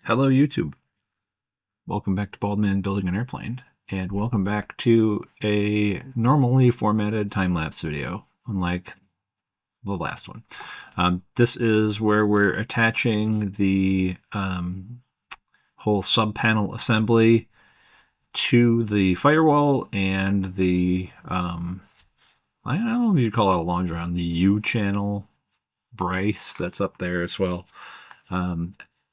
Hello YouTube. Welcome back to Bald Man Building an Airplane, and welcome back to a normally formatted time-lapse video, unlike the last one. This is where we're attaching the whole sub-panel assembly to the firewall and the, I don't know if you call it a longeron, the U-channel brace that's up there as well.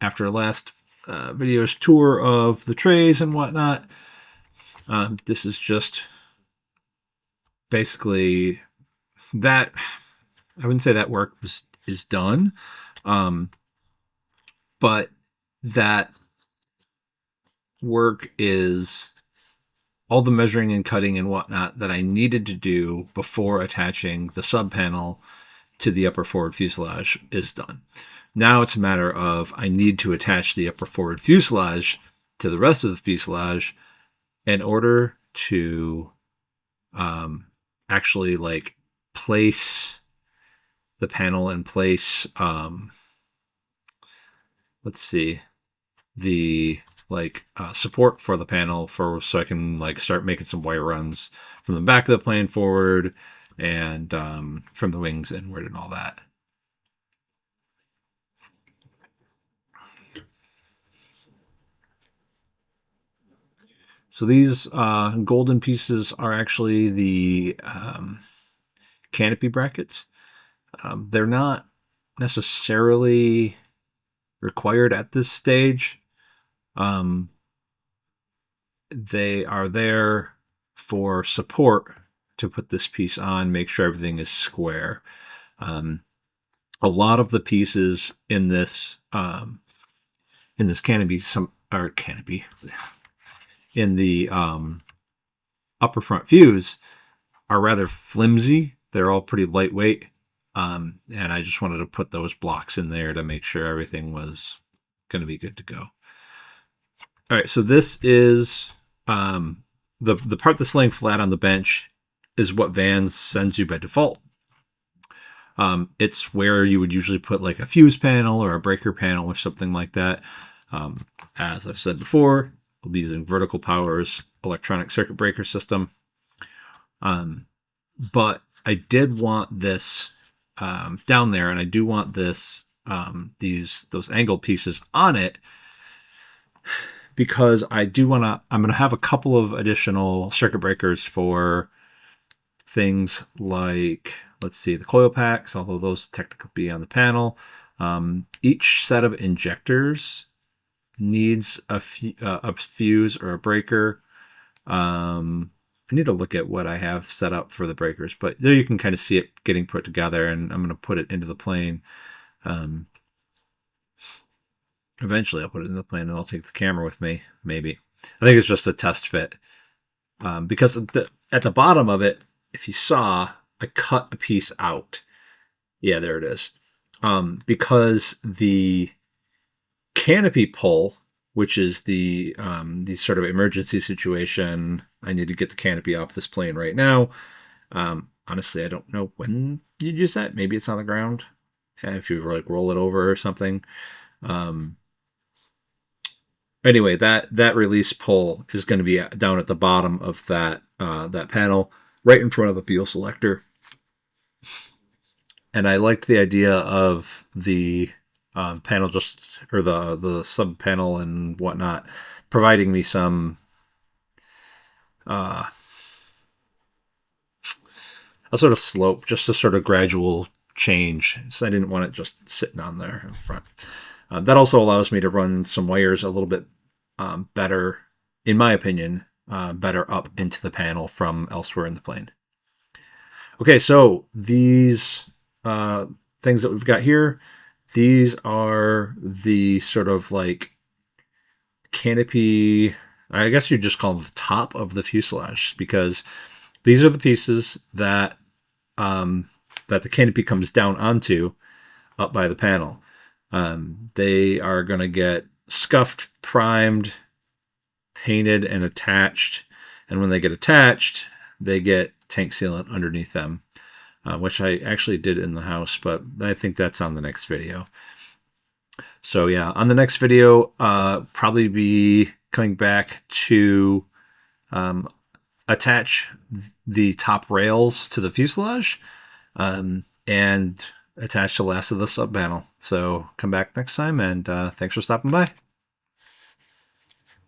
After last video's tour of the trays and whatnot, this is just basically that. I wouldn't say that work is done, but that work is all the measuring and cutting and whatnot that I needed to do before attaching the sub panel to the upper forward fuselage is done. Now it's a matter of I need to attach the upper forward fuselage to the rest of the fuselage in order to actually like place the panel and place let's see, the support for the panel so I can like start making some wire runs from the back of the plane forward and from the wings inward and all that. So these golden pieces are actually the canopy brackets. They're not necessarily required at this stage. They are there for support to put this piece on, make sure everything is square. A lot of the pieces in this canopy, in the upper front fuse are rather flimsy. They're all pretty lightweight. And I just wanted to put those blocks in there to make sure everything was going to be good to go. All right, so this is the part that's laying flat on the bench is what Vans sends you by default. It's where you would usually put like a fuse panel or a breaker panel or something like that. As I've said before, we'll be using Vertical Power's electronic circuit breaker system. But I did want this down there, and I do want this those angled pieces on it because I'm going to have a couple of additional circuit breakers for things like, let's see, the coil packs, although those technically be on the panel. Each set of injectors needs a fuse or a breaker. I need to look at what I have set up for the breakers, but there you can kind of see it getting put together, and I'm going to put it into the plane. Eventually I'll put it in the plane and I'll take the camera with me, maybe. I think it's just a test fit. Because at the bottom of it, if you saw, I cut a piece out. Yeah, there it is. Because the canopy pull, which is the sort of emergency situation, I need to get the canopy off this plane right now. Honestly, I don't know when you'd use that. Maybe it's on the ground. If you like roll it over or something. Anyway, that release pull is going to be down at the bottom of that panel, right in front of the fuel selector. And I liked the idea of the panel or the sub panel and whatnot, providing me some a sort of slope, just a sort of gradual change. So I didn't want it just sitting on there in front. That also allows me to run some wires a little bit better, in my opinion, better up into the panel from elsewhere in the plane. Okay, so these things that we've got here, these are the sort of like canopy, I guess you'd just call them the top of the fuselage, because these are the pieces that that the canopy comes down onto up by the panel. They are going to get scuffed, primed, painted, and attached. And when they get attached, they get tank sealant underneath them, which I actually did in the house, but I think that's on the next video. So yeah, on the next video, probably be coming back to attach the top rails to the fuselage and attach the last of the sub panel. So come back next time, and thanks for stopping by.